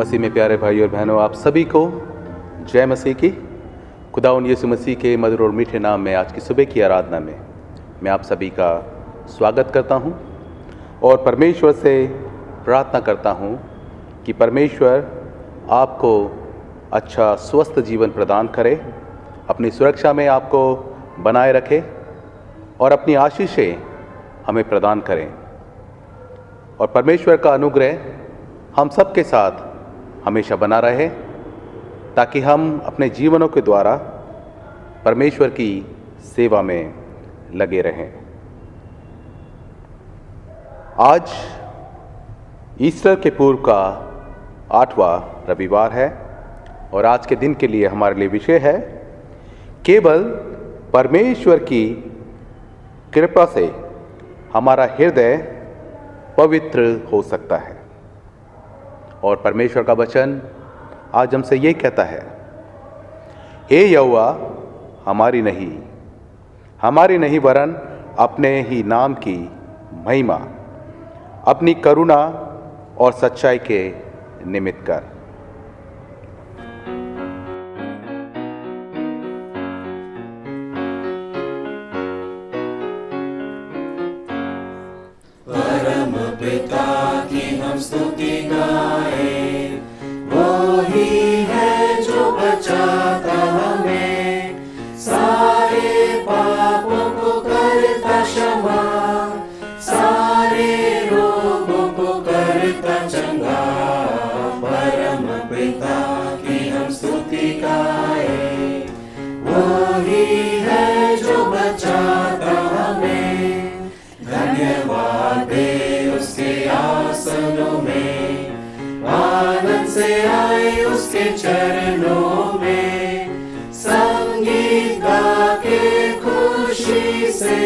मसीह में प्यारे भाई और बहनों, आप सभी को जय मसीह की। खुदावंद यीशु मसीह के मधुर और मीठे नाम में आज की सुबह की आराधना में मैं आप सभी का स्वागत करता हूं और परमेश्वर से प्रार्थना करता हूं कि परमेश्वर आपको अच्छा स्वस्थ जीवन प्रदान करे, अपनी सुरक्षा में आपको बनाए रखे और अपनी आशीषें हमें प्रदान करें। और परमेश्वर का अनुग्रह हम सबके साथ हमेशा बना रहे ताकि हम अपने जीवनों के द्वारा परमेश्वर की सेवा में लगे रहें। आज ईस्टर के पूर्व का 8वां रविवार है और आज के दिन के लिए हमारे लिए विषय है केवल परमेश्वर की कृपा से हमारा हृदय पवित्र हो सकता है। और परमेश्वर का वचन आज हमसे ये कहता है, हे यहोवा हमारी नहीं वरन अपने ही नाम की महिमा अपनी करुणा और सच्चाई के निमित्त कर। परम पिता की हम स्तुति गाए, वो ही है जो बचाता हमें, सारे पापों को करता क्षमा, सारे रोगों को करता चंगा। परम पिता की हम स्तुति गाए, वो ही है जो बचाता हमें, धन्यवाद दे उसके आसनों में, आनंद से आए उसके चरणों में, संगीत गा के खुशी से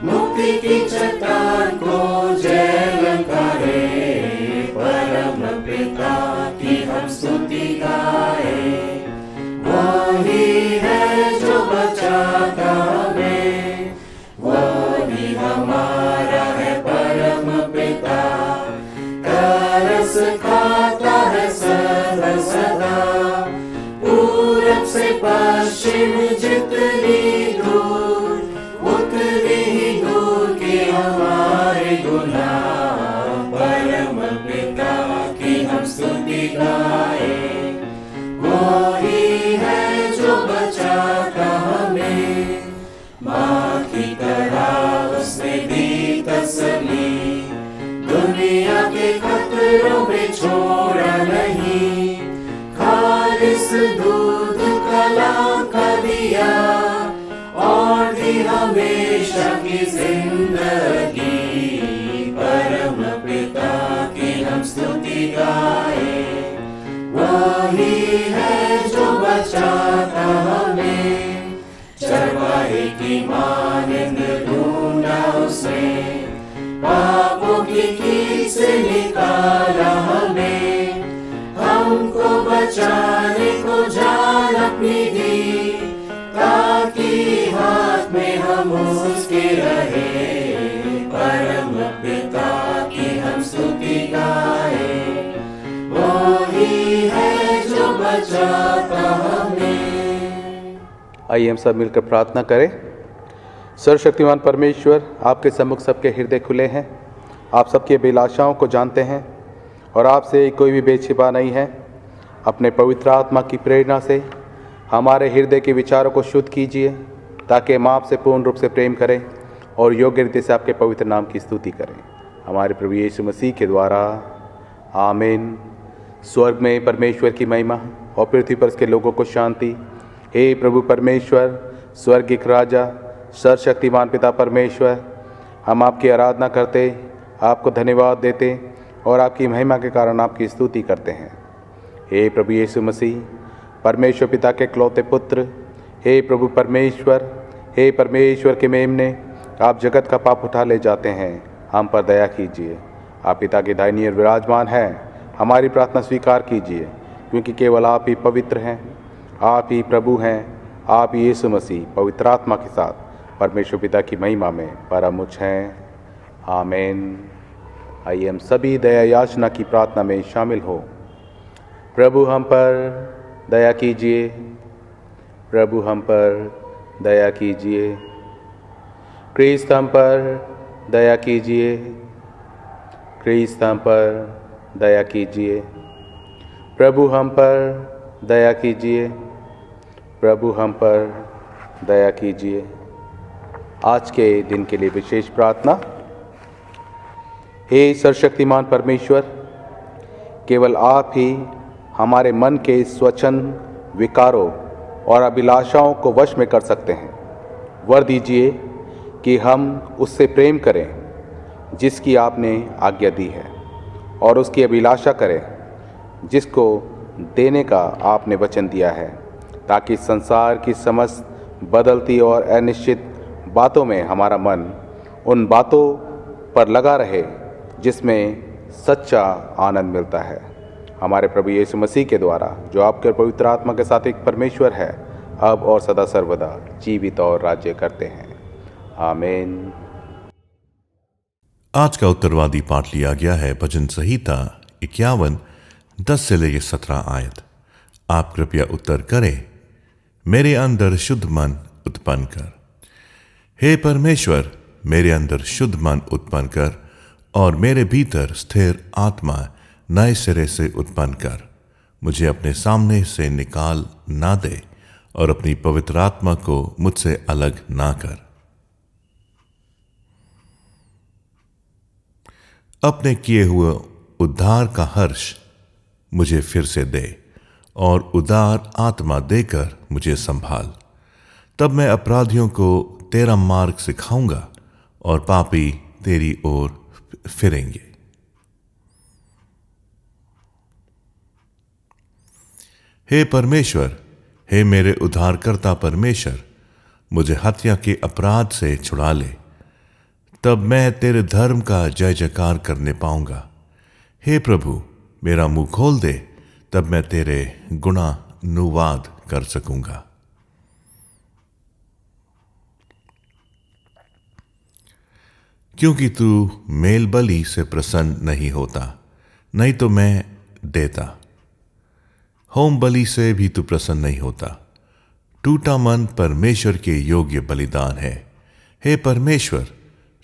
मुक्ति की चट्टान को जय ललकारे। परम पिता की हम स्तुति गाए, वही है जो बचाता हमें, वही हमारा है परम पिता, तरस खाता है सदा सदा, पूरब से पश्चिम जितनी दूर, उतनी ही दूर के हमारे गुनाह। परम पिता की हम स्तुति गाए, वो ही है जो बचाता हमें, माँ की तरह उसने दी तसल्ली, दुनिया के खतरों में छोड़ा नहीं, खालिस दूध कलाम का दिया और दी हमेशा की जिंदगी। परम पिता की हम स्तुति गाए, वही है जो बचाता हमें, चरवाहे की मानंद ढूंढा उसने, पापों की कील से निकाला हमें, हमको बचाने को जान अपनी दी, ताकि हाथ में हम उसके रहे। परम पिता की हम स्तुति गाए, वो ही है जो बचाता हमें। आइए हम सब मिलकर प्रार्थना करें। सर्वशक्तिमान परमेश्वर, आपके सम्मुख सबके हृदय खुले हैं, आप सबकी अभिलाषाओं को जानते हैं और आपसे कोई भी बेछिपा नहीं है। अपने पवित्र आत्मा की प्रेरणा से हमारे हृदय के विचारों को शुद्ध कीजिए ताकि हम आपसे पूर्ण रूप से प्रेम करें और योग्य रीति से आपके पवित्र नाम की स्तुति करें, हमारे प्रभु यीशु मसीह के द्वारा, आमीन। स्वर्ग में परमेश्वर की महिमा और पृथ्वी पर उसके लोगों को शांति। हे प्रभु परमेश्वर, स्वर्गिक राजा, सर्वशक्तिमान पिता परमेश्वर, हम आपकी आराधना करते, आपको धन्यवाद देते और आपकी महिमा के कारण आपकी स्तुति करते हैं। हे प्रभु यीशु मसीह, परमेश्वर पिता के इकलौते पुत्र, हे प्रभु परमेश्वर, हे परमेश्वर के मेमने, आप जगत का पाप उठा ले जाते हैं, हम पर दया कीजिए। आप पिता के दाहिनी ओर विराजमान हैं, हमारी प्रार्थना स्वीकार कीजिए, क्योंकि केवल आप ही पवित्र हैं, आप ही प्रभु हैं, आप ही यीशु मसीह पवित्र आत्मा के साथ परमेश्वर पिता की महिमा में परम उच्च हैं। आमीन। आइए हम सभी दया याचना की प्रार्थना में शामिल हो। प्रभु हम पर दया कीजिए। प्रभु हम पर दया कीजिए। क्रिस्त हम पर दया कीजिए। क्रिस्त हम पर दया कीजिए। प्रभु हम पर दया कीजिए। प्रभु हम पर दया कीजिए। आज के दिन के लिए विशेष प्रार्थना। हे सर्वशक्तिमान परमेश्वर, केवल आप ही हमारे मन के स्वच्छंद विकारों और अभिलाषाओं को वश में कर सकते हैं। वर दीजिए कि हम उससे प्रेम करें जिसकी आपने आज्ञा दी है, और उसकी अभिलाषा करें जिसको देने का आपने वचन दिया है, ताकि संसार की समस्त बदलती और अनिश्चित बातों में हमारा मन उन बातों पर लगा रहे जिसमें सच्चा आनंद मिलता है। हमारे प्रभु यीशु मसीह के द्वारा, जो आपके पवित्र आत्मा के साथ एक परमेश्वर है, अब और सदा सर्वदा जीवित और राज्य करते हैं। आमीन। आज का उत्तरवादी पाठ लिया गया है भजन संहिता 51 10 से लेकर 17 आयत। आप कृपया उत्तर करें। मेरे अंदर शुद्ध मन उत्पन्न कर। हे परमेश्वर, मेरे अंदर शुद्ध मन उत्पन्न कर और मेरे भीतर स्थिर आत्मा नए सिरे से उत्पन्न कर। मुझे अपने सामने से निकाल ना दे और अपनी पवित्र आत्मा को मुझसे अलग ना कर। अपने किए हुए उद्धार का हर्ष मुझे फिर से दे और उदार आत्मा देकर मुझे संभाल। तब मैं अपराधियों को तेरा मार्ग सिखाऊंगा और पापी तेरी ओर फिरेंगे। हे परमेश्वर, हे मेरे उद्धारकर्ता परमेश्वर, मुझे हत्या के अपराध से छुड़ा ले। तब मैं तेरे धर्म का जय जयकार करने पाऊंगा। हे प्रभु, मेरा मुंह खोल दे, तब मैं तेरे गुणानुवाद कर सकूंगा। क्योंकि तू मेल बलि से प्रसन्न नहीं होता, नहीं तो मैं देता। होम बलि से भी तू प्रसन्न नहीं होता। टूटा मन परमेश्वर के योग्य बलिदान है। हे परमेश्वर,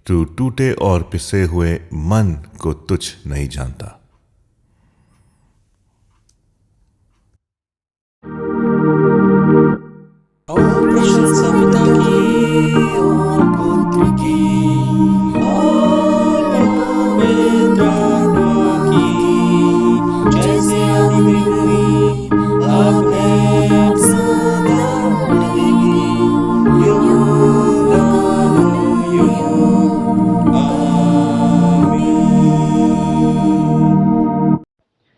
तू टूटे और पिसे हुए मन को तुच्छ नहीं जानता। और प्रशंसा पिता की और पुत्र की और पवित्र आत्मा की, जैसे आदि में हुई अब है अब सदा रहेगी, युग युग। आमीन।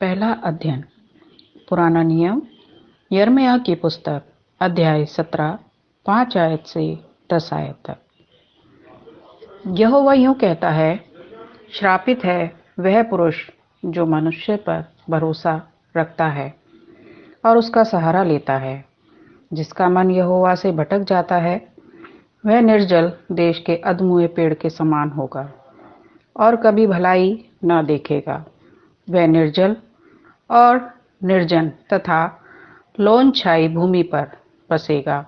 पहला अध्ययन। पुराना नियम यिर्मयाह की पुस्तक अध्याय 17 5 आयत से 10 आयत तक। यहोवा यूं कहता है, श्रापित है वह पुरुष जो मनुष्य पर भरोसा रखता है और उसका सहारा लेता है। जिसका मन यहोवा से भटक जाता है, वह निर्जल देश के अधमुए पेड़ के समान होगा और कभी भलाई न देखेगा। वह निर्जल और निर्जन तथा लोन छाई भूमि पर बसेगा।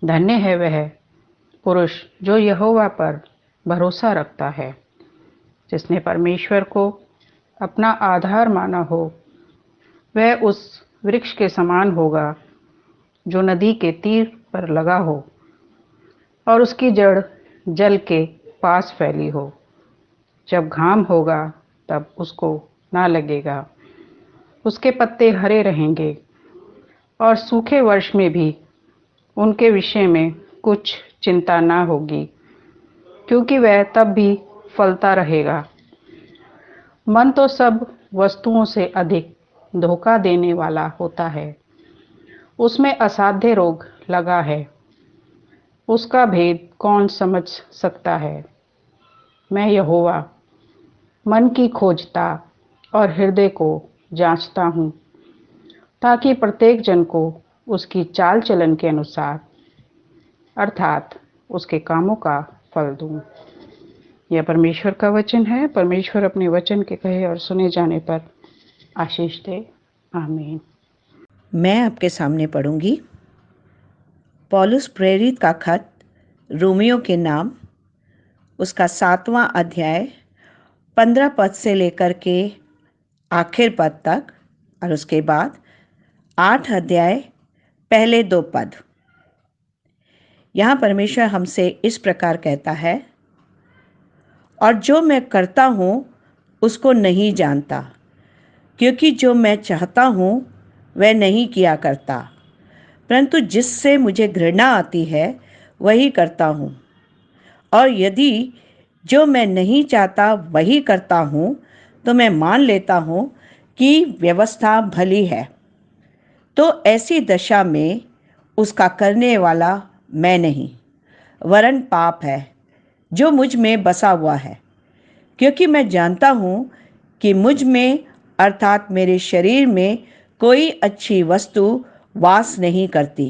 धन्य है वह पुरुष जो यहोवा पर भरोसा रखता है, जिसने परमेश्वर को अपना आधार माना हो। वह उस वृक्ष के समान होगा जो नदी के तीर पर लगा हो और उसकी जड़ जल के पास फैली हो। जब घाम होगा तब उसको ना लगेगा, उसके पत्ते हरे रहेंगे और सूखे वर्ष में भी उनके विषय में कुछ चिंता ना होगी, क्योंकि वह तब भी फलता रहेगा। मन तो सब वस्तुओं से अधिक धोखा देने वाला होता है। उसमें असाध्य रोग लगा है, उसका भेद कौन समझ सकता है। मैं यहोवा मन की खोजता और हृदय को जांचता हूँ, ताकि प्रत्येक जन को उसकी चाल चलन के अनुसार अर्थात उसके कामों का फल दूं। यह परमेश्वर का वचन है। परमेश्वर अपने वचन के कहे और सुने जाने पर आशीष दे। आमीन। मैं आपके सामने पढ़ूंगी पौलुस प्रेरित का खत रोमियो के नाम, उसका 7वां अध्याय 15 पद से लेकर के आखिर पद तक, और उसके बाद 8 अध्याय पहले 2 पद। यहाँ परमेश्वर हमसे इस प्रकार कहता है, और जो मैं करता हूँ उसको नहीं जानता, क्योंकि जो मैं चाहता हूँ वह नहीं किया करता, परंतु जिससे मुझे घृणा आती है वही करता हूँ। और यदि जो मैं नहीं चाहता वही करता हूँ तो मैं मान लेता हूँ कि व्यवस्था भली है। तो ऐसी दशा में उसका करने वाला मैं नहीं, वरन पाप है जो मुझ में बसा हुआ है। क्योंकि मैं जानता हूँ कि मुझ में अर्थात मेरे शरीर में कोई अच्छी वस्तु वास नहीं करती।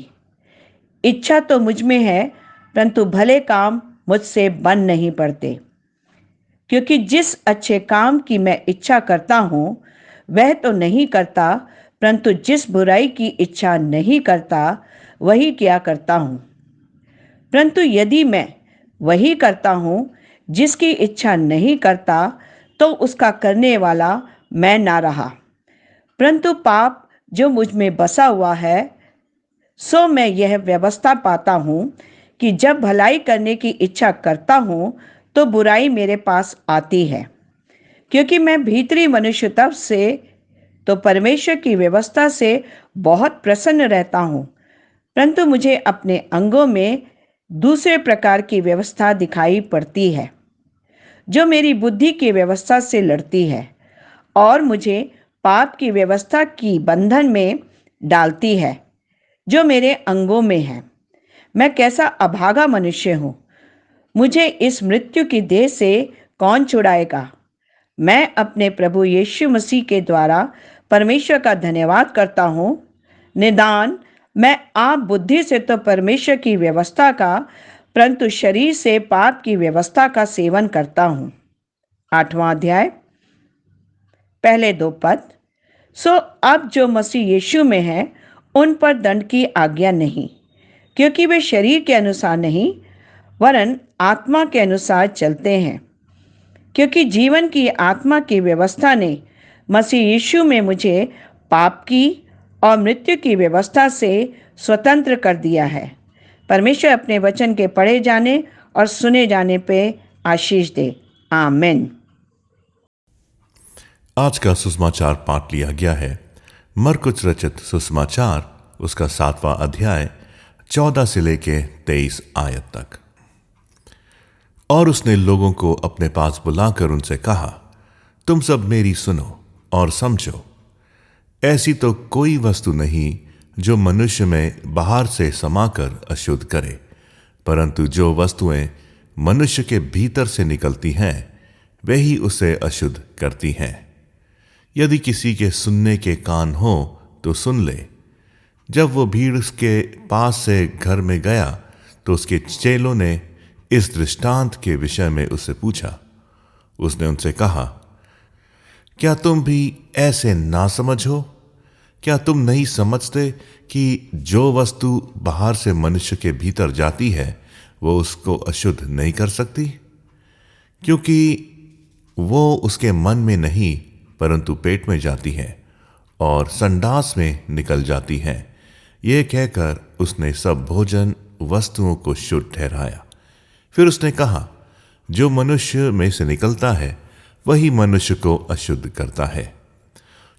इच्छा तो मुझ में है, परंतु भले काम मुझसे बन नहीं पड़ते। क्योंकि जिस अच्छे काम की मैं इच्छा करता हूँ वह तो नहीं करता, परंतु जिस बुराई की इच्छा नहीं करता वही किया करता हूँ। परंतु यदि मैं वही करता हूँ जिसकी इच्छा नहीं करता, तो उसका करने वाला मैं ना रहा। परंतु पाप जो मुझ में बसा हुआ है, सो मैं यह व्यवस्था पाता हूँ कि जब भलाई करने की इच्छा करता हूँ तो बुराई मेरे पास आती है। क्योंकि मैं भीतरी मनुष्य तब से तो परमेश्वर की व्यवस्था से बहुत प्रसन्न रहता हूँ, परंतु मुझे अपने अंगों में दूसरे प्रकार की व्यवस्था दिखाई पड़ती है, जो मेरी बुद्धि की व्यवस्था से लड़ती है और मुझे पाप की व्यवस्था की बंधन में डालती है, जो मेरे अंगों में है। मैं कैसा अभागा मनुष्य हूँ! मुझे इस मृत्यु की देह से कौन छुड़ाएगा? मैं अपने प्रभु यीशु मसीह के द्वारा परमेश्वर का धन्यवाद करता हूँ। निदान मैं आप बुद्धि से तो परमेश्वर की व्यवस्था का, परंतु शरीर से पाप की व्यवस्था का सेवन करता हूँ। 8वां अध्याय पहले 2 पद। सो अब जो मसीह यीशु में है उन पर दंड की आज्ञा नहीं, क्योंकि वे शरीर के अनुसार नहीं वरन आत्मा के अनुसार चलते हैं। क्योंकि जीवन की आत्मा की व्यवस्था ने मसीह यीशु में मुझे पाप की और मृत्यु की व्यवस्था से स्वतंत्र कर दिया है। परमेश्वर अपने वचन के पढ़े जाने और सुने जाने पे आशीष दे। आमीन। आज का सुसमाचार पाठ लिया गया है मरकुस रचित सुसमाचार, उसका 7वां अध्याय 14 से लेके 23 आयत तक। और उसने लोगों को अपने पास बुलाकर उनसे कहा, तुम सब मेरी सुनो और समझो। ऐसी तो कोई वस्तु नहीं जो मनुष्य में बाहर से समाकर अशुद्ध करे, परंतु जो वस्तुएं मनुष्य के भीतर से निकलती हैं वही उसे अशुद्ध करती हैं। यदि किसी के सुनने के कान हो तो सुन ले। जब वो भीड़ उसके पास से घर में गया तो उसके चेलों ने इस दृष्टांत के विषय में उससे पूछा। उसने उनसे कहा, क्या तुम भी ऐसे ना समझ हो? क्या तुम नहीं समझते कि जो वस्तु बाहर से मनुष्य के भीतर जाती है वो उसको अशुद्ध नहीं कर सकती, क्योंकि वो उसके मन में नहीं परंतु पेट में जाती है और संडास में निकल जाती है। ये कहकर उसने सब भोजन वस्तुओं को शुद्ध ठहराया। फिर उसने कहा, जो मनुष्य में से निकलता है वही मनुष्य को अशुद्ध करता है,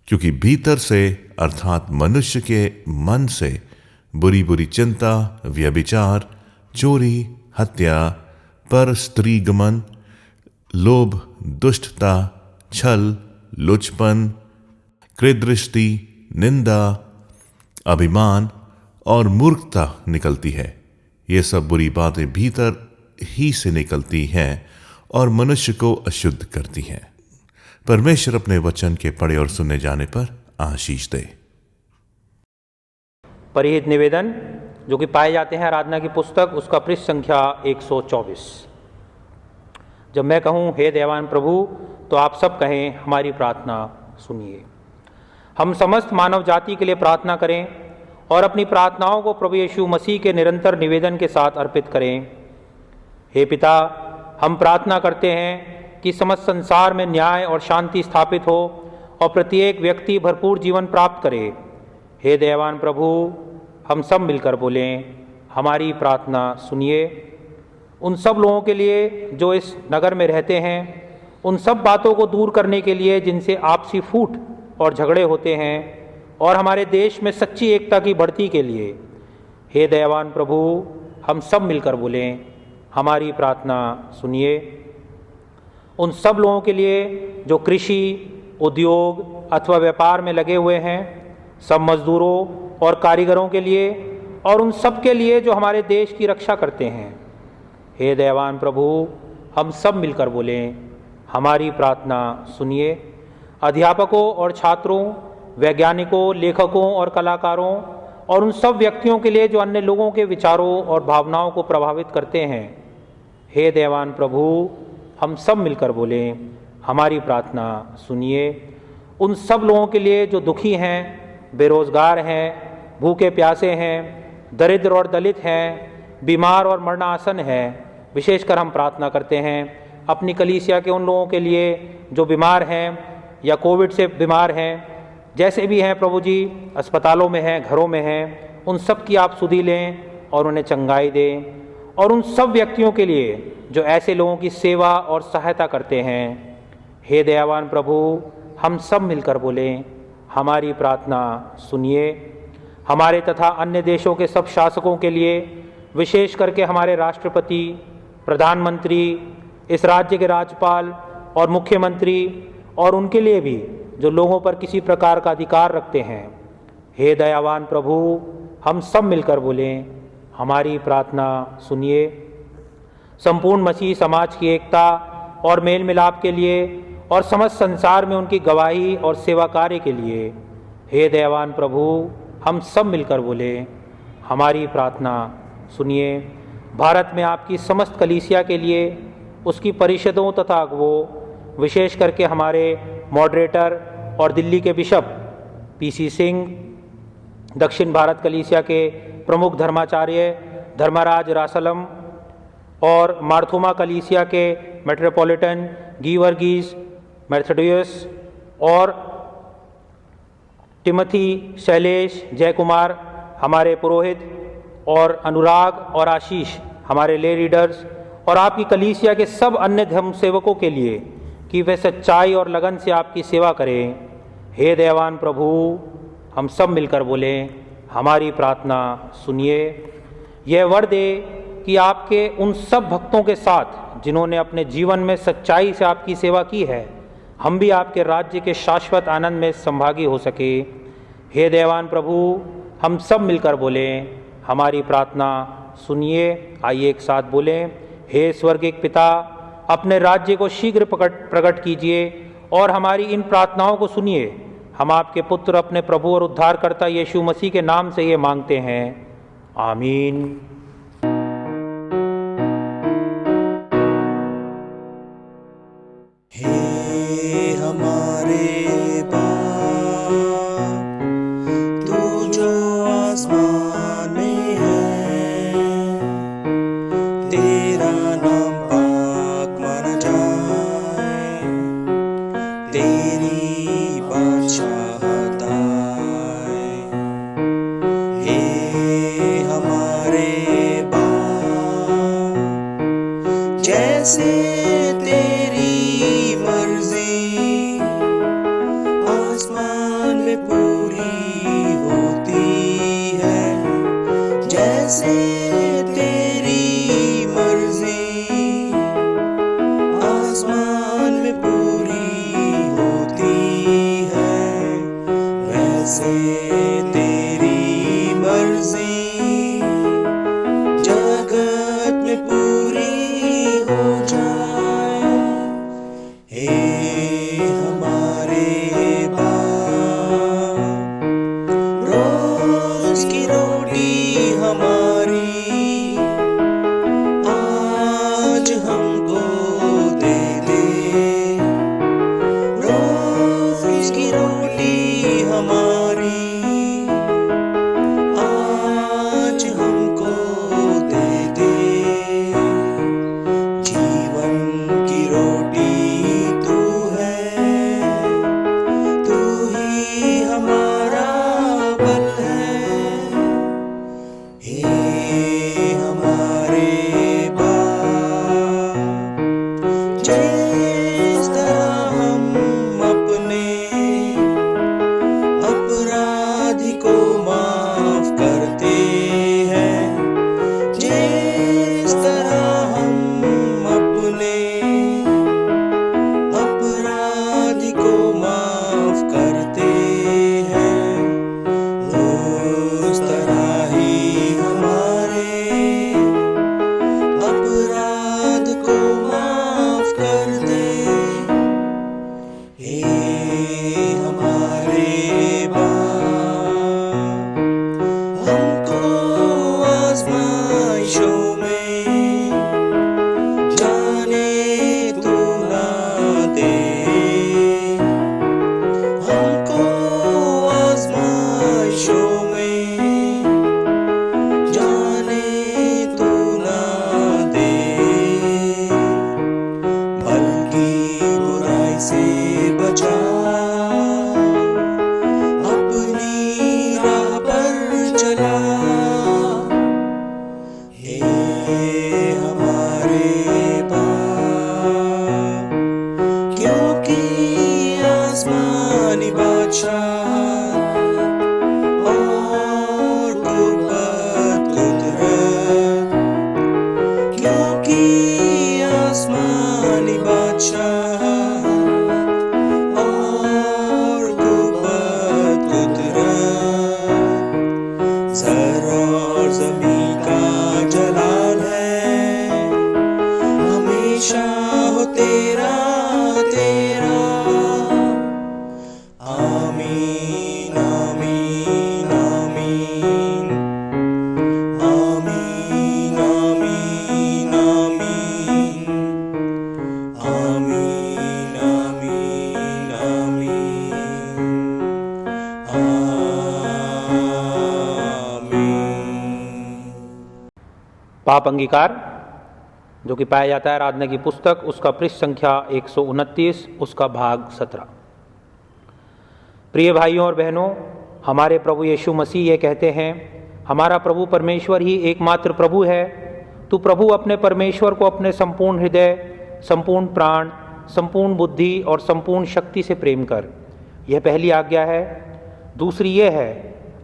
क्योंकि भीतर से अर्थात मनुष्य के मन से बुरी बुरी चिंता, व्यभिचार, चोरी, हत्या, पर स्त्रीगमन, लोभ, दुष्टता, छल, लुचपन, कृदृष्टि, निंदा, अभिमान और मूर्खता निकलती है। ये सब बुरी बातें भीतर ही से निकलती हैं और मनुष्य को अशुद्ध करती हैं। परमेश्वर अपने वचन के पढ़े और सुने जाने पर आशीष दे। परिहित निवेदन जो कि पाए जाते हैं आराधना की पुस्तक, उसका पृष्ठ संख्या 124। जब मैं कहूँ हे दयावान प्रभु, तो आप सब कहें हमारी प्रार्थना सुनिए। हम समस्त मानव जाति के लिए प्रार्थना करें और अपनी प्रार्थनाओं को प्रभु यीशु मसीह के निरंतर निवेदन के साथ अर्पित करें। हे पिता, हम प्रार्थना करते हैं कि समस्त संसार में न्याय और शांति स्थापित हो और प्रत्येक व्यक्ति भरपूर जीवन प्राप्त करे। हे दयावान प्रभु, हम सब मिलकर बोलें, हमारी प्रार्थना सुनिए। उन सब लोगों के लिए जो इस नगर में रहते हैं, उन सब बातों को दूर करने के लिए जिनसे आपसी फूट और झगड़े होते हैं, और हमारे देश में सच्ची एकता की बढ़ती के लिए। हे दयावान प्रभु, हम सब मिलकर बोलें, हमारी प्रार्थना सुनिए। उन सब लोगों के लिए जो कृषि, उद्योग अथवा व्यापार में लगे हुए हैं, सब मजदूरों और कारीगरों के लिए, और उन सब के लिए जो हमारे देश की रक्षा करते हैं। हे दयावान प्रभु, हम सब मिलकर बोलें, हमारी प्रार्थना सुनिए। अध्यापकों और छात्रों, वैज्ञानिकों, लेखकों और कलाकारों, और उन सब व्यक्तियों के लिए जो अन्य लोगों के विचारों और भावनाओं को प्रभावित करते हैं। हे दयावान प्रभु, हम सब मिलकर बोलें, हमारी प्रार्थना सुनिए। उन सब लोगों के लिए जो दुखी हैं, बेरोजगार हैं, भूखे प्यासे हैं, दरिद्र और दलित हैं, बीमार और मरणासन हैं, विशेषकर हम प्रार्थना करते हैं अपनी कलीसिया के उन लोगों के लिए जो बीमार हैं या कोविड से बीमार हैं, जैसे भी हैं प्रभु जी, अस्पतालों में हैं, घरों में हैं, उन सब की आप सुधि लें और उन्हें चंगाई दें। और उन सब व्यक्तियों के लिए जो ऐसे लोगों की सेवा और सहायता करते हैं। हे दयावान प्रभु, हम सब मिलकर बोलें, हमारी प्रार्थना सुनिए। हमारे तथा अन्य देशों के सब शासकों के लिए, विशेष करके हमारे राष्ट्रपति, प्रधानमंत्री, इस राज्य के राज्यपाल और मुख्यमंत्री, और उनके लिए भी जो लोगों पर किसी प्रकार का अधिकार रखते हैं। हे दयावान प्रभु, हम सब मिलकर बोलें, हमारी प्रार्थना सुनिए। संपूर्ण मसीह समाज की एकता और मेल मिलाप के लिए और समस्त संसार में उनकी गवाही और सेवा कार्य के लिए, हे दयावान प्रभु, हम सब मिलकर बोलें, हमारी प्रार्थना सुनिए। भारत में आपकी समस्त कलीसिया के लिए, उसकी परिषदों तथा अगुवों, विशेष करके हमारे मॉडरेटर और दिल्ली के बिशप पीसी सिंह, दक्षिण भारत कलीसिया के प्रमुख धर्माचार्य धर्मराज रासलम और मार्थोमा कलीसिया के मेट्रोपॉलिटन गीवर्गीज मैथोडियस और टिमथी शैलेश जयकुमार हमारे पुरोहित, और अनुराग और आशीष हमारे ले रीडर्स, और आपकी कलीसिया के सब अन्य धर्म सेवकों के लिए कि वे सच्चाई और लगन से आपकी सेवा करें। हे दयावान प्रभु, हम सब मिलकर बोलें, हमारी प्रार्थना सुनिए। यह वर दे कि आपके उन सब भक्तों के साथ जिन्होंने अपने जीवन में सच्चाई से आपकी सेवा की है, हम भी आपके राज्य के शाश्वत आनंद में संभागी हो सके। हे दयावान प्रभु, हम सब मिलकर बोलें, हमारी प्रार्थना सुनिए। आइए एक साथ बोलें, हे स्वर्गीय पिता, अपने राज्य को शीघ्र प्रकट कीजिए और हमारी इन प्रार्थनाओं को सुनिए। हम आपके पुत्र, अपने प्रभु और उद्धारकर्ता यीशु मसीह के नाम से ये मांगते हैं, आमीन। हे हमारे बाप, तू जो आसमान में है, तेरा नाम पाक माना जाए, तेरी बादशाहत आए। हे हमारे बाप, जैसे तेरी मर्जी से बचा, अपनी राह पर चला। हे हमारे बाप, क्योंकि आसमानी बादशाह और कुव्वत कुदरत, क्योंकि आसमानी बादशाह और कुव्वत कुदरत, ज़र और ज़मीं का जलाल है, हमेशा हो तेरा तेरा। आमीन आमीन आमीन, आमीन आमीन आमीन, आमीन आमीन आमीन, आमीन। पाप अंगीकार जो कि पाया जाता है आराधना की पुस्तक, उसका पृष्ठ संख्या 129, उसका भाग 17। प्रिय भाइयों और बहनों, हमारे प्रभु यीशु मसीह ये कहते हैं, हमारा प्रभु परमेश्वर ही एकमात्र प्रभु है। तू प्रभु अपने परमेश्वर को अपने संपूर्ण हृदय, संपूर्ण प्राण, संपूर्ण बुद्धि और संपूर्ण शक्ति से प्रेम कर। यह पहली आज्ञा है। दूसरी ये है,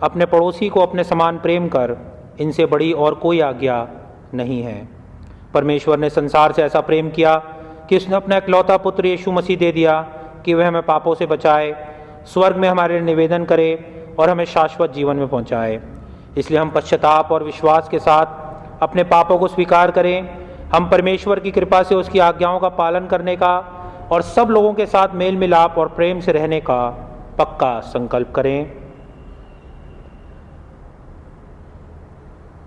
अपने पड़ोसी को अपने समान प्रेम कर। इनसे बड़ी और कोई आज्ञा नहीं है। परमेश्वर ने संसार से ऐसा प्रेम किया कि उसने अपना इकलौता पुत्र यीशु मसीह दे दिया कि वह हमें पापों से बचाए, स्वर्ग में हमारे निवेदन करे और हमें शाश्वत जीवन में पहुंचाए। इसलिए हम पश्चाताप और विश्वास के साथ अपने पापों को स्वीकार करें। हम परमेश्वर की कृपा से उसकी आज्ञाओं का पालन करने का और सब लोगों के साथ मेल मिलाप और प्रेम से रहने का पक्का संकल्प करें।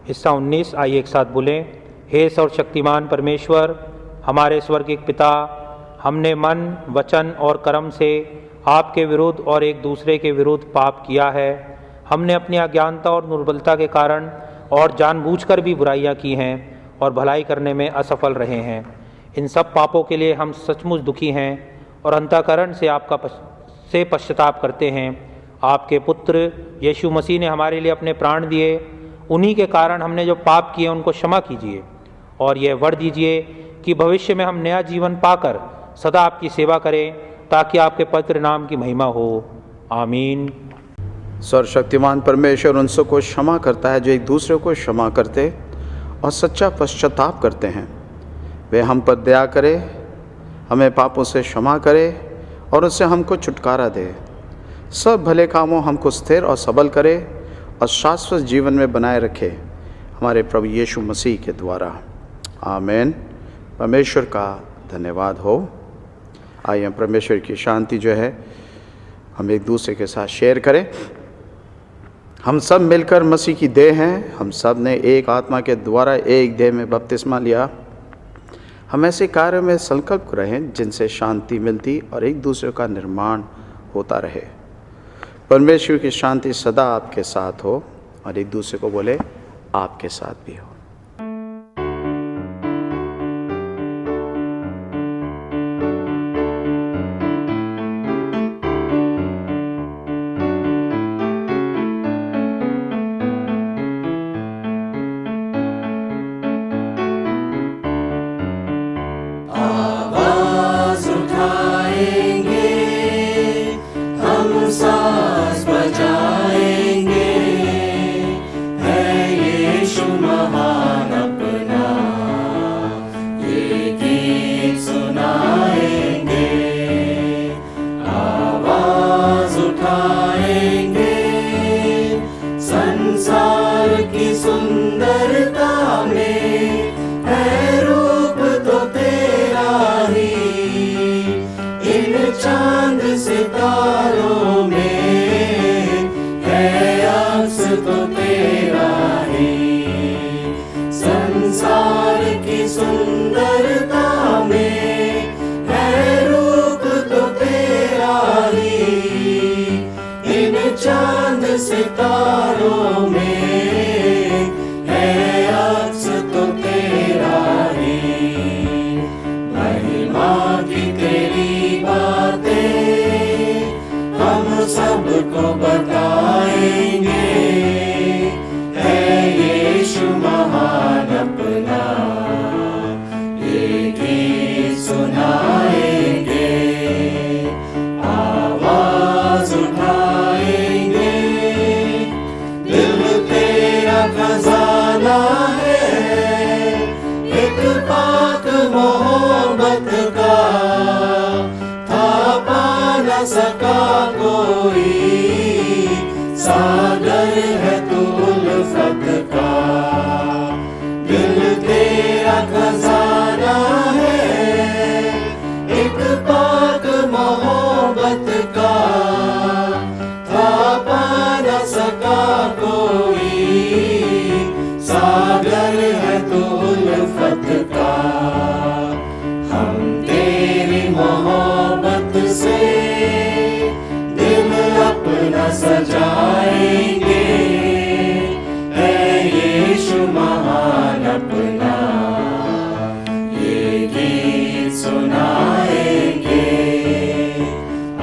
हिस्सा 19, आइए एक साथ बोलें। हे सर्वशक्तिमान परमेश्वर, हमारे स्वर्गिक पिता, हमने मन, वचन और कर्म से आपके विरुद्ध और एक दूसरे के विरुद्ध पाप किया है। हमने अपनी अज्ञानता और दुर्बलता के कारण और जानबूझकर भी बुराइयां की हैं और भलाई करने में असफल रहे हैं। इन सब पापों के लिए हम सचमुच दुखी हैं और अंतःकरण से पश्चाताप करते हैं। आपके पुत्र यीशु मसीह ने हमारे लिए अपने प्राण दिए। उन्हीं के कारण हमने जो पाप किए उनको क्षमा कीजिए और यह वर दीजिए कि भविष्य में हम नया जीवन पाकर सदा आपकी सेवा करें, ताकि आपके पवित्र नाम की महिमा हो। आमीन। सर्वशक्तिमान परमेश्वर उन सबको क्षमा करता है जो एक दूसरे को क्षमा करते और सच्चा पश्चाताप करते हैं। वे हम पर दया करे, हमें पापों से क्षमा करे और उससे हमको छुटकारा दे। सब भले कामों हमको स्थिर और सबल करे और शाश्वत जीवन में बनाए रखे, हमारे प्रभु यीशु मसीह के द्वारा। आमीन। परमेश्वर का धन्यवाद हो। आइए हम परमेश्वर की शांति जो है हम एक दूसरे के साथ शेयर करें। हम सब मिलकर मसीह की देह हैं। हम सब ने एक आत्मा के द्वारा एक देह में बपतिस्मा लिया। हम ऐसे कार्यों में संकल्प रहें जिनसे शांति मिलती और एक दूसरे का निर्माण होता रहे। परमेश्वर की शांति सदा आपके साथ हो और एक दूसरे को बोले आपके साथ भी हो। आवाज उठाएंगे, हम साज बजाएंगे, है यीशु महान। बातें हम सबको बताएंगे, है यीशु महान अपना, ये गीत सुनाएंगे, आवाज उठाएंगे, दिल तेरा खजाना है, एक पाक मोहब्बत का, था पा न सका कोई, सागर है तू उल्फत का, दिल तेरा खजाना है, एक पाक मोहब्बत का, था पा न सका कोई, सागर है तू उल्फत का। हम तेरी मोहब्बत से दिल अपना सजाएंगे, है यीशु महान अपना, ये गीत सुनाएंगे,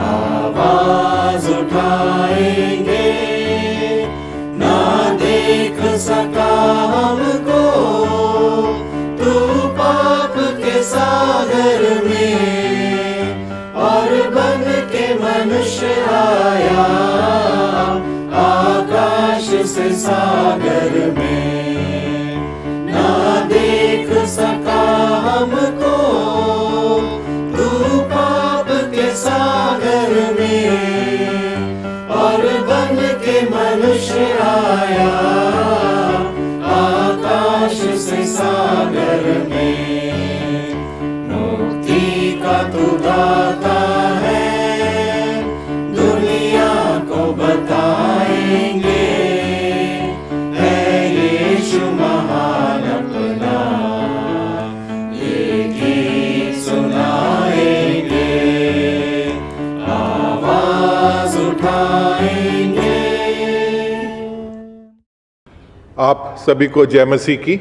आवाज उठाएंगे, ना देख सका हमको तू पाप के सागर में, और बन के मनुष्य आया आकाश से सागर में, ना देख सका हमको तू पाप के सागर में, और बन के मनुष्य आया आकाश से सागर में, मुक्ति का तू दाता है, दुनिया को बताएंगे, है यीशु महान अपना, ये गीत सुनाएंगे, आवाज उठाएंगे। आप सभी को जय मसीह की।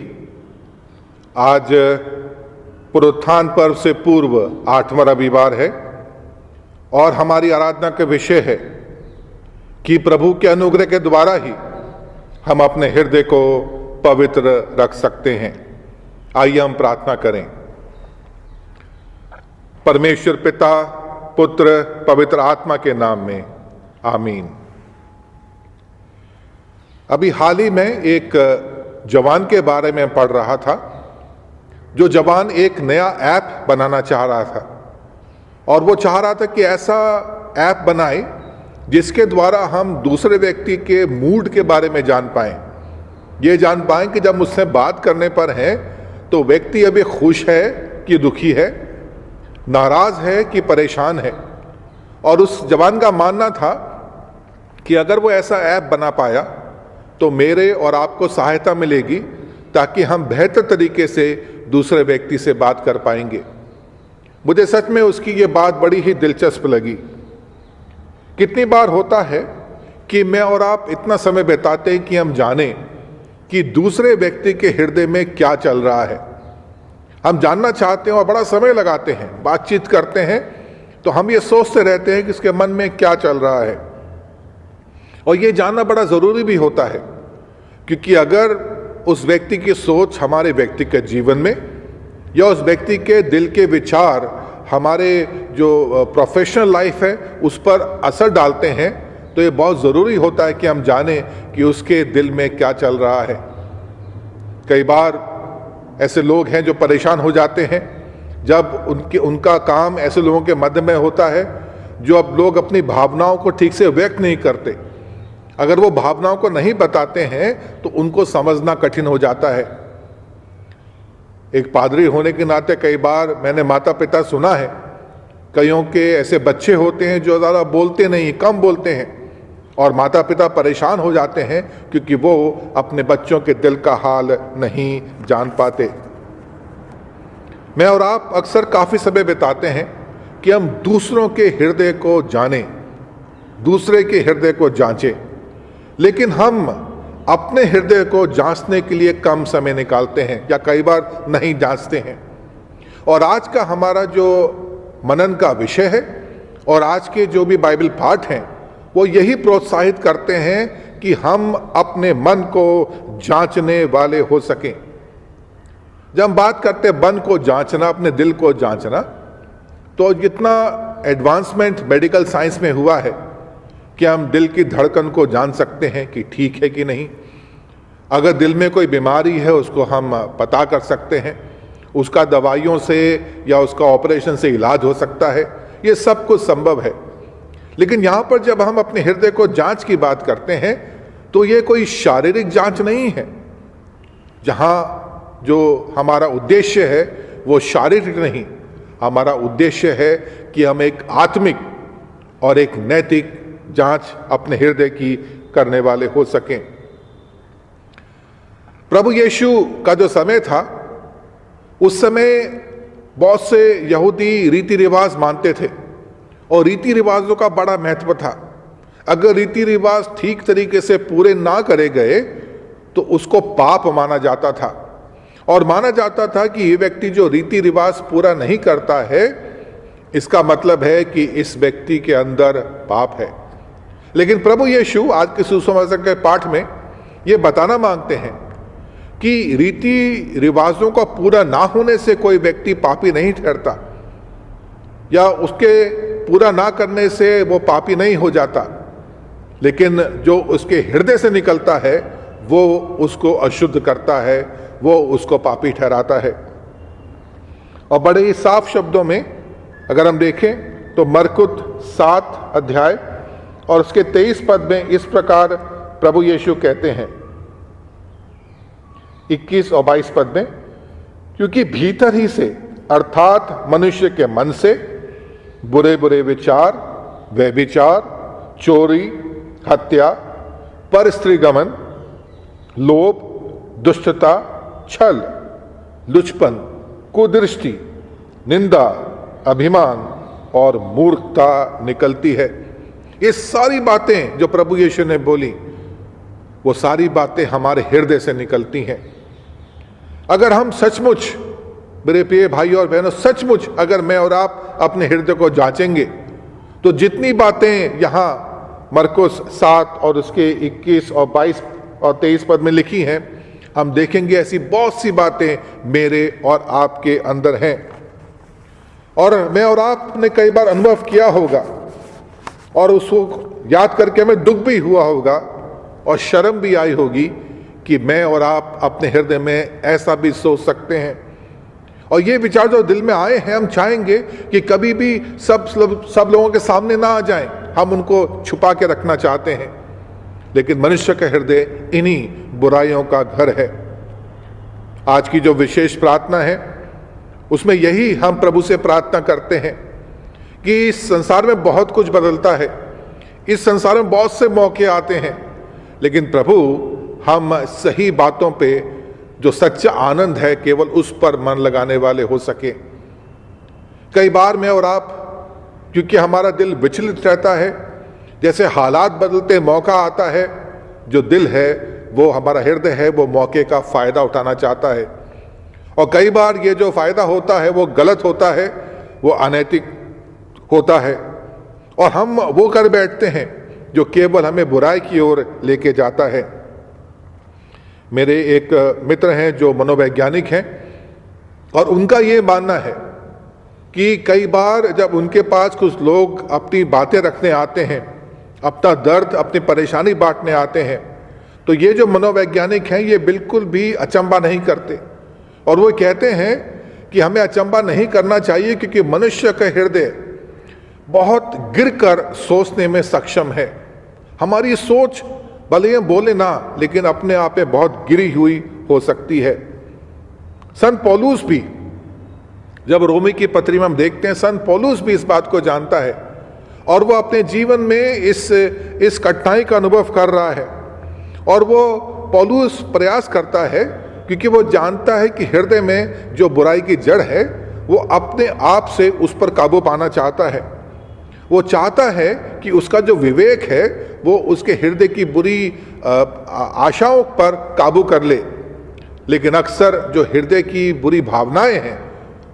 आज पुनरुत्थान पर्व से पूर्व 8वां रविवार है और हमारी आराधना का विषय है कि प्रभु के अनुग्रह के द्वारा ही हम अपने हृदय को पवित्र रख सकते हैं। आइए हम प्रार्थना करें। परमेश्वर पिता, पुत्र, पवित्र आत्मा के नाम में आमीन। अभी हाल ही में एक जवान के बारे में पढ़ रहा था। जो जवान एक नया ऐप बनाना चाह रहा था और वो चाह रहा था कि ऐसा ऐप बनाए जिसके द्वारा हम दूसरे व्यक्ति के मूड के बारे में जान पाएं। ये जान पाएं कि जब मुझसे बात करने पर है तो व्यक्ति अभी खुश है कि दुखी है, नाराज है कि परेशान है। और उस जवान का मानना था कि अगर वो ऐसा ऐप बना पाया तो मेरे और आपको सहायता मिलेगी ताकि हम बेहतर तरीके से दूसरे व्यक्ति से बात कर पाएंगे। मुझे सच में उसकी ये बात बड़ी ही दिलचस्प लगी। कितनी बार होता है कि मैं और आप इतना समय बिताते हैं कि हम जानें कि दूसरे व्यक्ति के हृदय में क्या चल रहा है। हम जानना चाहते हैं और बड़ा समय लगाते हैं, बातचीत करते हैं तो हम ये सोचते रहते हैं कि इसके मन में क्या चल रहा है। और ये जानना बड़ा ज़रूरी भी होता है क्योंकि अगर उस व्यक्ति की सोच हमारे व्यक्तिगत जीवन में या उस व्यक्ति के दिल के विचार हमारे जो प्रोफेशनल लाइफ है उस पर असर डालते हैं तो ये बहुत ज़रूरी होता है कि हम जानें कि उसके दिल में क्या चल रहा है। कई बार ऐसे लोग हैं जो परेशान हो जाते हैं जब उनका काम ऐसे लोगों के मध्य में होता है जो अब लोग अपनी भावनाओं को ठीक से व्यक्त नहीं करते। अगर वो भावनाओं को नहीं बताते हैं तो उनको समझना कठिन हो जाता है। एक पादरी होने के नाते कई बार मैंने माता पिता सुना है, कईयों के ऐसे बच्चे होते हैं जो ज़्यादा बोलते नहीं, कम बोलते हैं और माता पिता परेशान हो जाते हैं क्योंकि वो अपने बच्चों के दिल का हाल नहीं जान पाते। मैं और आप अक्सर काफ़ी समय बिताते हैं कि हम दूसरों के हृदय को जानें, दूसरे के हृदय को जांचें, लेकिन हम अपने हृदय को जांचने के लिए कम समय निकालते हैं या कई बार नहीं जांचते हैं। और आज का हमारा जो मनन का विषय है और आज के जो भी बाइबल पाठ हैं वो यही प्रोत्साहित करते हैं कि हम अपने मन को जांचने वाले हो सकें। जब हम बात करते हैं मन को जांचना, अपने दिल को जांचना, तो जितना एडवांसमेंट मेडिकल साइंस में हुआ है कि हम दिल की धड़कन को जान सकते हैं कि ठीक है कि नहीं। अगर दिल में कोई बीमारी है उसको हम पता कर सकते हैं, उसका दवाइयों से या उसका ऑपरेशन से इलाज हो सकता है, ये सब कुछ संभव है। लेकिन यहाँ पर जब हम अपने हृदय को जांच की बात करते हैं तो ये कोई शारीरिक जांच नहीं है। जहाँ जो हमारा उद्देश्य है वो शारीरिक नहीं, हमारा उद्देश्य है कि हम एक आत्मिक और एक नैतिक जांच अपने हृदय की करने वाले हो सकें। प्रभु यीशु का जो समय था उस समय बहुत से यहूदी रीति रिवाज मानते थे और रीति रिवाजों का बड़ा महत्व था। अगर रीति रिवाज ठीक तरीके से पूरे ना करे गए तो उसको पाप माना जाता था और माना जाता था कि ये व्यक्ति जो रीति रिवाज पूरा नहीं करता है इसका मतलब है कि इस व्यक्ति के अंदर पाप है। लेकिन प्रभु यीशु आज के सुसमाचार के पाठ में ये बताना मांगते हैं कि रीति रिवाजों का पूरा ना होने से कोई व्यक्ति पापी नहीं ठहरता या उसके पूरा ना करने से वो पापी नहीं हो जाता, लेकिन जो उसके हृदय से निकलता है वो उसको अशुद्ध करता है, वो उसको पापी ठहराता है। और बड़े ही साफ शब्दों में अगर हम देखें तो मरकुस 7 अध्याय और उसके 23 पद में इस प्रकार प्रभु यीशु कहते हैं, 21 और 22 पद में, क्योंकि भीतर ही से अर्थात मनुष्य के मन से बुरे बुरे विचार, व्यभिचार, चोरी, हत्या, परस्त्रीगमन, लोभ, दुष्टता, छल, लुचपन, कुदृष्टि, निंदा, अभिमान और मूर्खता निकलती है। ये सारी बातें जो प्रभु यीशु ने बोली वो सारी बातें हमारे हृदय से निकलती हैं। अगर हम सचमुच, मेरे प्रिय भाई और बहनों, सचमुच अगर मैं और आप अपने हृदय को जांचेंगे तो जितनी बातें यहाँ मरकुस 7 और उसके 21 और 22 और 23 पद में लिखी हैं, हम देखेंगे ऐसी बहुत सी बातें मेरे और आपके अंदर हैं। और मैं और आपने कई बार अनुभव किया होगा और उसको याद करके हमें दुख भी हुआ होगा और शर्म भी आई होगी कि मैं और आप अपने हृदय में ऐसा भी सोच सकते हैं। और ये विचार जो दिल में आए हैं, हम चाहेंगे कि कभी भी सब लोगों के सामने ना आ जाएं, हम उनको छुपा के रखना चाहते हैं। लेकिन मनुष्य का हृदय इन्हीं बुराइयों का घर है। आज की जो विशेष प्रार्थना है उसमें यही हम प्रभु से प्रार्थना करते हैं कि इस संसार में बहुत कुछ बदलता है, इस संसार में बहुत से मौके आते हैं, लेकिन प्रभु हम सही बातों पे जो सच्चा आनंद है केवल उस पर मन लगाने वाले हो सके। कई बार मैं और आप, क्योंकि हमारा दिल विचलित रहता है, जैसे हालात बदलते मौका आता है, जो दिल है वो हमारा हृदय है वो मौके का फायदा उठाना चाहता है और कई बार ये जो फायदा होता है वो गलत होता है, वो अनैतिक होता है और हम वो कर बैठते हैं जो केवल हमें बुराई की ओर लेके जाता है। मेरे एक मित्र हैं जो मनोवैज्ञानिक हैं और उनका ये मानना है कि कई बार जब उनके पास कुछ लोग अपनी बातें रखने आते हैं, अपना दर्द, अपनी परेशानी बांटने आते हैं, तो ये जो मनोवैज्ञानिक हैं ये बिल्कुल भी अचंभा नहीं करते और वो कहते हैं कि हमें अचंभा नहीं करना चाहिए क्योंकि मनुष्य का हृदय बहुत गिरकर सोचने में सक्षम है। हमारी सोच भले हम बोले ना, लेकिन अपने आप में बहुत गिरी हुई हो सकती है। संत पौलुस भी, जब रोमी की पत्री में हम देखते हैं, संत पौलुस भी इस बात को जानता है और वो अपने जीवन में इस कठिनाई का अनुभव कर रहा है और वो पौलुस प्रयास करता है क्योंकि वो जानता है कि हृदय में जो बुराई की जड़ है वो अपने आप से उस पर काबू पाना चाहता है। वो चाहता है कि उसका जो विवेक है वो उसके हृदय की बुरी आशाओं पर काबू कर ले, लेकिन अक्सर जो हृदय की बुरी भावनाएं हैं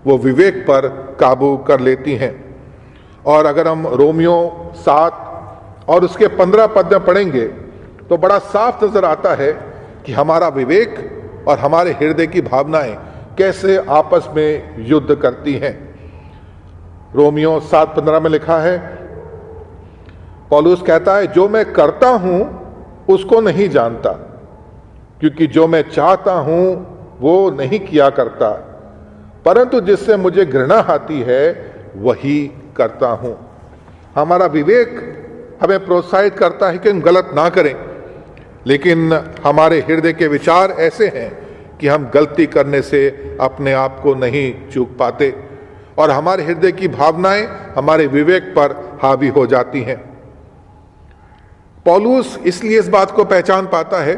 वो विवेक पर काबू कर लेती हैं। और अगर हम रोमियो 7 और उसके 15 पद में पढ़ेंगे तो बड़ा साफ नजर आता है कि हमारा विवेक और हमारे हृदय की भावनाएं कैसे आपस में युद्ध करती हैं। रोमियो 7:15 में लिखा है, पौलुस कहता है, जो मैं करता हूं उसको नहीं जानता, क्योंकि जो मैं चाहता हूं वो नहीं किया करता, परंतु जिससे मुझे घृणा आती है वही करता हूं। हमारा विवेक हमें प्रोत्साहित करता है कि हम गलत ना करें, लेकिन हमारे हृदय के विचार ऐसे हैं कि हम गलती करने से अपने आप को नहीं चूक पाते और हमारे हृदय की भावनाएं हमारे विवेक पर हावी हो जाती हैं। पौलुस इसलिए इस बात को पहचान पाता है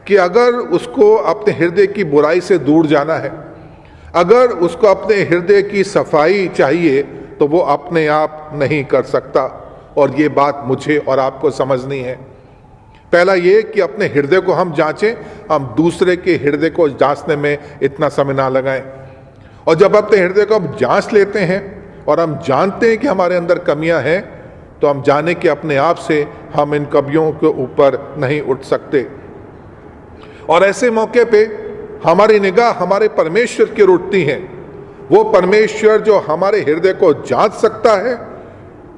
कि अगर उसको अपने हृदय की बुराई से दूर जाना है, अगर उसको अपने हृदय की सफाई चाहिए, तो वो अपने आप नहीं कर सकता। और ये बात मुझे और आपको समझनी है। पहला ये कि अपने हृदय को हम जांचें, हम दूसरे के हृदय को जांचने में इतना समय ना लगाएं। और जब अपने हृदय को हम जांच लेते हैं और हम जानते हैं कि हमारे अंदर कमियां हैं, तो हम जाने कि अपने आप से हम इन कमियों के ऊपर नहीं उठ सकते। और ऐसे मौके पे हमारी निगाह हमारे परमेश्वर की ओर उठती है, वो परमेश्वर जो हमारे हृदय को जांच सकता है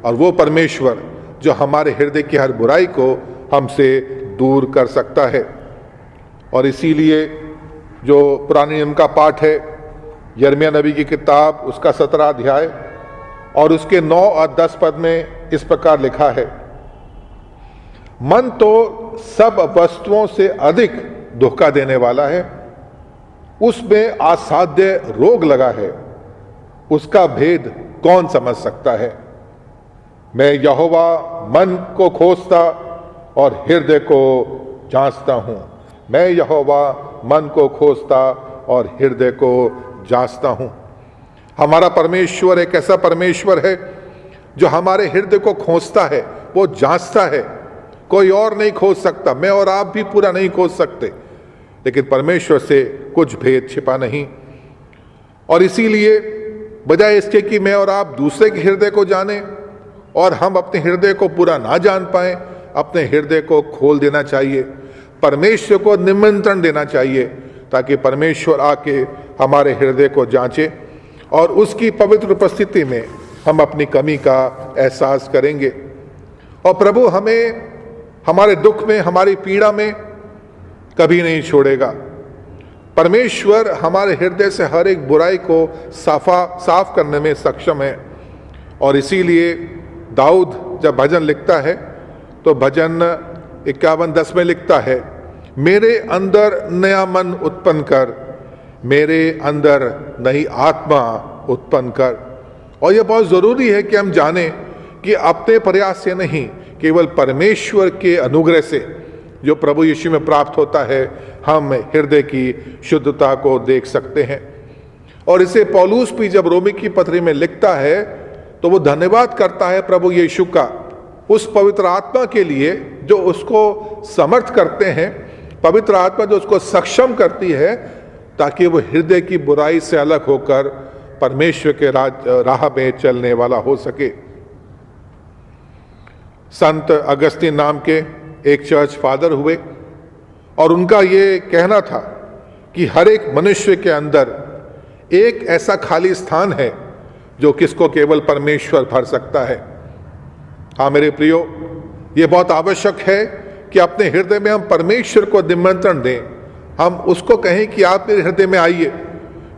और वो परमेश्वर जो हमारे हृदय की हर बुराई को हमसे दूर कर सकता है। और इसीलिए जो पुराने नियम का पाठ है, यिर्मयाह नबी की किताब उसका 17 अध्याय और उसके 9 और 10 पद में इस प्रकार लिखा है, मन तो सब वस्तुओं से अधिक धोखा देने वाला है, उसमें असाध्य रोग लगा है, उसका भेद कौन समझ सकता है। मैं यहोवा मन को खोजता और हृदय को जांचता हूं। मैं यहोवा मन को खोजता और हृदय को जांचता हूं। हमारा परमेश्वर एक ऐसा परमेश्वर है जो हमारे हृदय को खोजता है, वो जांचता है। कोई और नहीं खोज सकता, मैं और आप भी पूरा नहीं खोज सकते, लेकिन परमेश्वर से कुछ भेद छिपा नहीं। और इसीलिए बजाय इसके कि मैं और आप दूसरे के हृदय को जाने और हम अपने हृदय को पूरा ना जान पाए, अपने हृदय को खोल देना चाहिए, परमेश्वर को निमंत्रण देना चाहिए, ताकि परमेश्वर आके हमारे हृदय को जांचे और उसकी पवित्र उपस्थिति में हम अपनी कमी का एहसास करेंगे। और प्रभु हमें हमारे दुख में, हमारी पीड़ा में कभी नहीं छोड़ेगा। परमेश्वर हमारे हृदय से हर एक बुराई को साफ करने में सक्षम है। और इसीलिए दाऊद जब भजन लिखता है तो भजन 51:10 में लिखता है, मेरे अंदर नया मन उत्पन्न कर, मेरे अंदर नई आत्मा उत्पन्न कर। और यह बहुत ज़रूरी है कि हम जानें कि अपने प्रयास से नहीं, केवल परमेश्वर के अनुग्रह से जो प्रभु यीशु में प्राप्त होता है, हम हृदय की शुद्धता को देख सकते हैं। और इसे पौलुस भी जब रोमी की पत्री में लिखता है तो वो धन्यवाद करता है प्रभु यीशु का उस पवित्र आत्मा के लिए जो उसको समर्थ करते हैं, पवित्र आत्मा जो उसको सक्षम करती है, ताकि वो हृदय की बुराई से अलग होकर परमेश्वर के राह में चलने वाला हो सके। संत अगस्तीन नाम के एक चर्च फादर हुए और उनका ये कहना था कि हर एक मनुष्य के अंदर एक ऐसा खाली स्थान है जो किसको केवल परमेश्वर भर सकता है। हाँ मेरे प्रियो, ये बहुत आवश्यक है कि अपने हृदय में हम परमेश्वर को निमंत्रण दें, हम उसको कहें कि आप मेरे हृदय में आइए,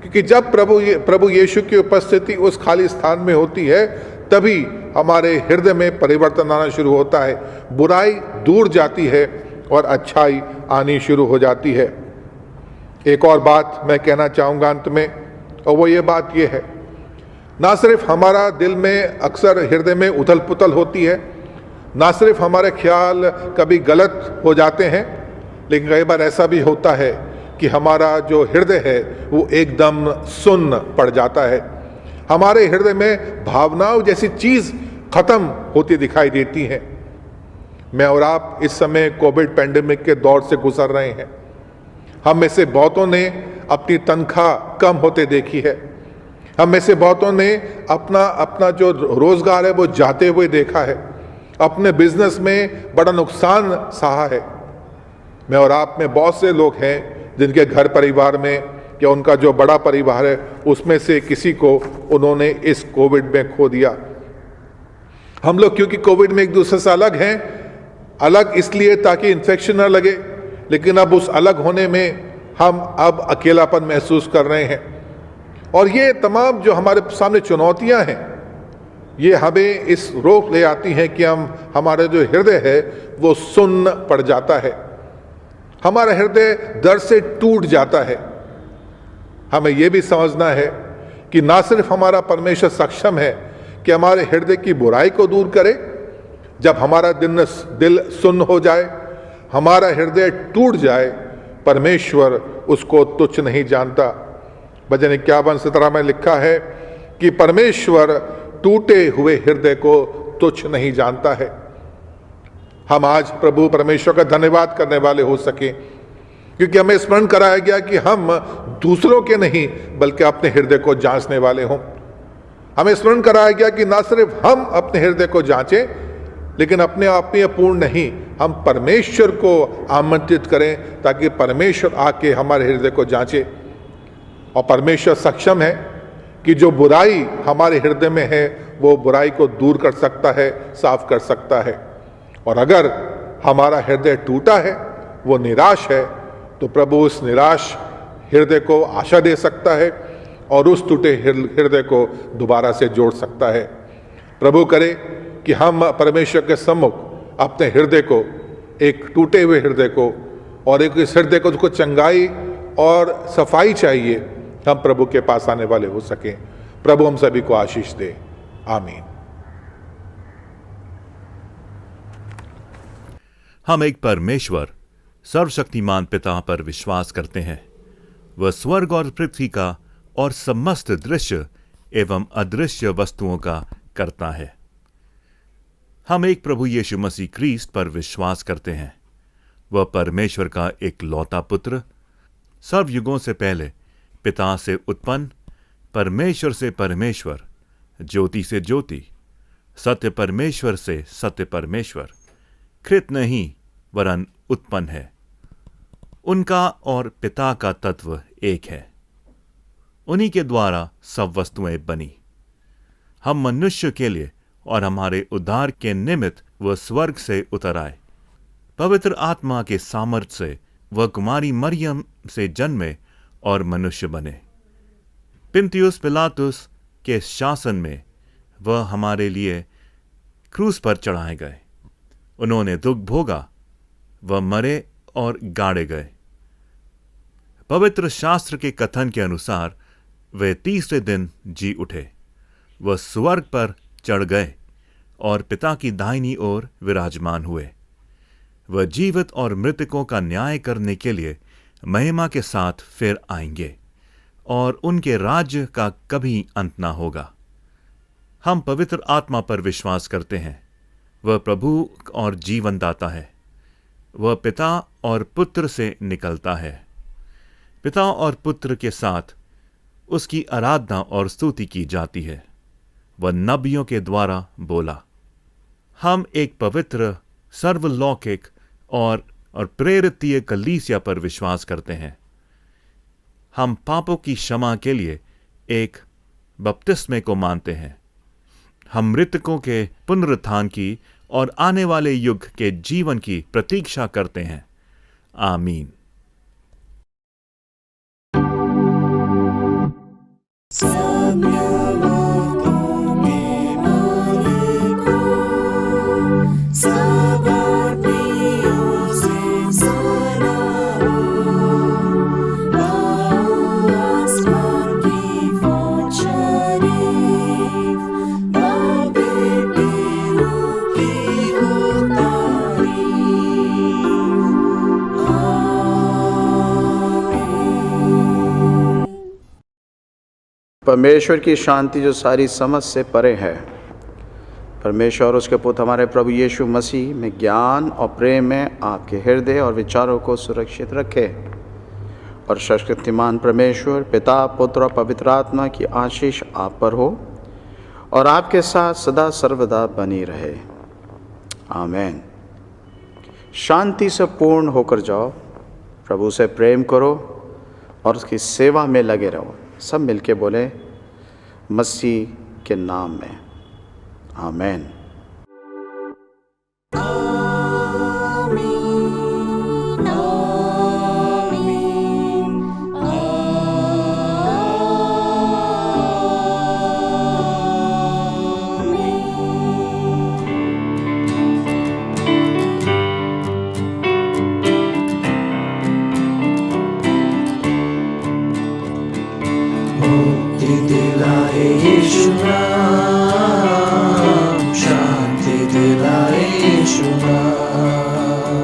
क्योंकि जब प्रभु यीशु की उपस्थिति उस खाली स्थान में होती है, तभी हमारे हृदय में परिवर्तन आना शुरू होता है, बुराई दूर जाती है और अच्छाई आनी शुरू हो जाती है। एक और बात मैं कहना चाहूँगा अंत में, और वो ये बात ये है, ना सिर्फ हमारा दिल में अक्सर हृदय में उथल पुथल होती है, ना सिर्फ हमारे ख्याल कभी गलत हो जाते हैं, लेकिन कई बार ऐसा भी होता है कि हमारा जो हृदय है वो एकदम सुन्न पड़ जाता है। हमारे हृदय में भावनाओं जैसी चीज खत्म होती दिखाई देती हैं। मैं और आप इस समय कोविड पैंडेमिक के दौर से गुजर रहे हैं। हम में से बहुतों ने अपनी तनख्वाह कम होते देखी है, हम में से बहुतों ने अपना जो रोजगार है वो जाते हुए देखा है, अपने बिजनेस में बड़ा नुकसान सहा है। मैं और आप में बहुत से लोग हैं जिनके घर परिवार में या उनका जो बड़ा परिवार है उसमें से किसी को उन्होंने इस कोविड में खो दिया। हम लोग क्योंकि कोविड में एक दूसरे से अलग हैं, अलग इसलिए ताकि इन्फेक्शन ना लगे, लेकिन अब उस अलग होने में हम अब अकेलापन महसूस कर रहे हैं। और ये तमाम जो हमारे सामने चुनौतियां हैं, ये हमें इस रोक ले आती हैं कि हमारा जो हृदय है वो सुन्न पड़ जाता है, हमारा हृदय दर्द से टूट जाता है। हमें यह भी समझना है कि ना सिर्फ हमारा परमेश्वर सक्षम है कि हमारे हृदय की बुराई को दूर करे, जब हमारा दिल सुन्न हो जाए, हमारा हृदय टूट जाए, परमेश्वर उसको तुच्छ नहीं जानता। भजन 51:17 में लिखा है कि परमेश्वर टूटे हुए हृदय को तुच्छ नहीं जानता है। हम आज प्रभु परमेश्वर का धन्यवाद करने वाले हो सके, क्योंकि हमें स्मरण कराया गया कि हम दूसरों के नहीं बल्कि अपने हृदय को जांचने वाले हों। हमें स्मरण कराया गया कि ना सिर्फ हम अपने हृदय को जांचें, लेकिन अपने आप में पूर्ण नहीं, हम परमेश्वर को आमंत्रित करें ताकि परमेश्वर आके हमारे हृदय को जांचे। और परमेश्वर सक्षम है कि जो बुराई हमारे हृदय में है वो बुराई को दूर कर सकता है, साफ कर सकता है। और अगर हमारा हृदय टूटा है, वो निराश है, तो प्रभु उस निराश हृदय को आशा दे सकता है और उस टूटे हृदय को दोबारा से जोड़ सकता है। प्रभु करे कि हम परमेश्वर के सम्मुख अपने हृदय को, एक टूटे हुए हृदय को, और एक इस हृदय को जिसको चंगाई और सफाई चाहिए, हम प्रभु के पास आने वाले हो सकें। प्रभु हम सभी को आशीष दे। आमीन। हम एक परमेश्वर सर्वशक्तिमान पिता पर विश्वास करते हैं। वह स्वर्ग और पृथ्वी का और समस्त दृश्य एवं अदृश्य वस्तुओं का करता है। हम एक प्रभु यीशु मसीह ख्रीस्त पर विश्वास करते हैं। वह परमेश्वर का एक लौता पुत्र, सर्वयुगों से पहले पिता से उत्पन्न, परमेश्वर से परमेश्वर, ज्योति से ज्योति, सत्य परमेश्वर से सत्य परमेश्वर, कृत नहीं वरन उत्पन्न है। उनका और पिता का तत्व एक है। उन्हीं के द्वारा सब वस्तुएं बनी। हम मनुष्य के लिए और हमारे उद्धार के निमित्त वह स्वर्ग से उतर आए। पवित्र आत्मा के सामर्थ्य से वह कुमारी मरियम से जन्मे और मनुष्य बने। पिन्तियुस पिलातुस के शासन में वह हमारे लिए क्रूस पर चढ़ाए गए। उन्होंने दुख भोगा, वह मरे और गाड़े गए। पवित्र शास्त्र के कथन के अनुसार वे तीसरे दिन जी उठे। वह स्वर्ग पर चढ़ गए और पिता की दाहिनी ओर विराजमान हुए। वह जीवित और मृतकों का न्याय करने के लिए महिमा के साथ फिर आएंगे और उनके राज्य का कभी अंत ना होगा। हम पवित्र आत्मा पर विश्वास करते हैं। वह प्रभु और जीवन दाता है। वह पिता और पुत्र से निकलता है। पिता और पुत्र के साथ उसकी आराधना और स्तुति की जाती है। वह नबियों के द्वारा बोला। हम एक पवित्र, सर्वलौकिक और प्रेरितीय कलीसिया पर विश्वास करते हैं। हम पापों की क्षमा के लिए एक बपतिस्मे को मानते हैं। हम मृतकों के पुनरुत्थान की और आने वाले युग के जीवन की प्रतीक्षा करते हैं। आमीन। परमेश्वर की शांति जो सारी समझ से परे है, परमेश्वर और उसके पुत्र हमारे प्रभु यीशु मसीह में ज्ञान और प्रेम में आपके हृदय और विचारों को सुरक्षित रखे और सर्वशक्तिमान परमेश्वर पिता, पुत्र और पवित्र आत्मा की आशीष आप पर हो और आपके साथ सदा सर्वदा बनी रहे। आमीन। शांति से पूर्ण होकर जाओ, प्रभु से प्रेम करो और उसकी सेवा में लगे रहो। सब मिलके बोले मसीह के नाम में आमीन। मुक्ति दिलाए यीशु नाम, शांति दिलाए यीशु नाम।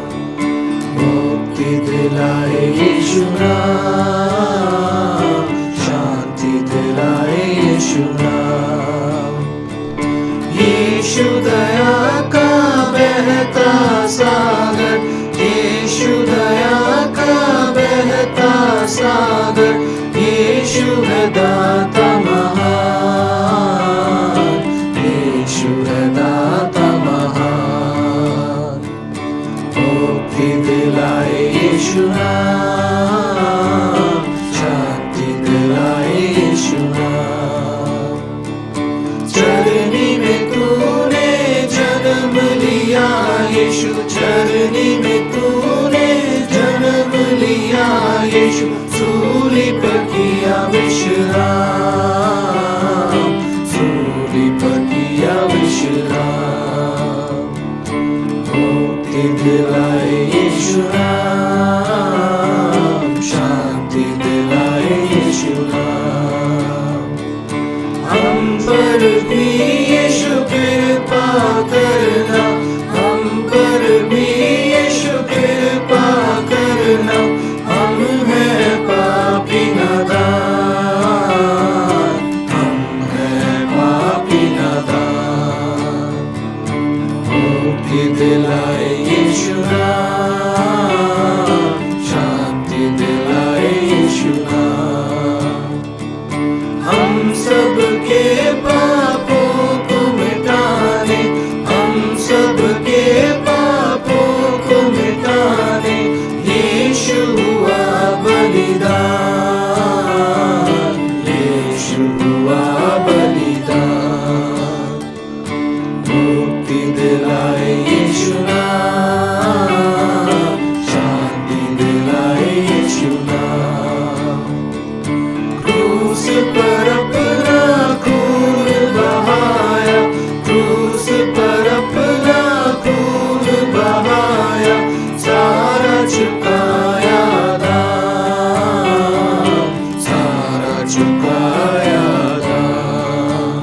मुक्ति दिलाए यीशु नाम, शांति दिलाए यीशु नाम। यीशु दया का बहता सागर, यीशु दया का बहता सागर, यीशु है दाता महान, यीशु है दाता महान। मुक्ति दिलाए यीशु नाम, शांति दिलाए यीशु नाम। चरनी में तूने जन्म लिया यीशु, चरनी में तूने जन्म लिया यीशु, सूली पर किया विश्राम, सूली पर किया विश्राम। मुक्ति दिलाए यीशु नाम, शांति दिलाए यीशु नाम। हम पर भी यीशु कृपा करना, हम पर भी यीशु कृपा करना। हम हैं पापी नादान, हम हैं पापी नादान। मुक्ति दिलाए यीशु नाम, शांति दिलाए यीशु नाम। हम सबके पापों को मिटाने, हम सबके पापों को मिटाने यीशु हुआ बलिदान, यीशु हुआ बलिदान। मुक्ति दिलाए यीशु नाम, शांति दिलाए यीशु नाम। क्रूस पर अपना खून बहाया, क्रूस पर अपना खून बहाया, सारा चुकाया दाम, सारा चुकाया दाम।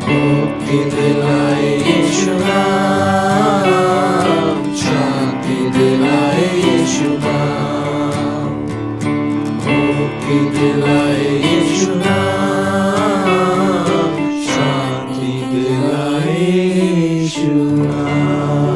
मुक्ति दिलाए यीशु नाम, शांति दिलाए यीशु नाम। मुक्ति दिलाए यीशु नाम, शांति दिलाए यीशु नाम।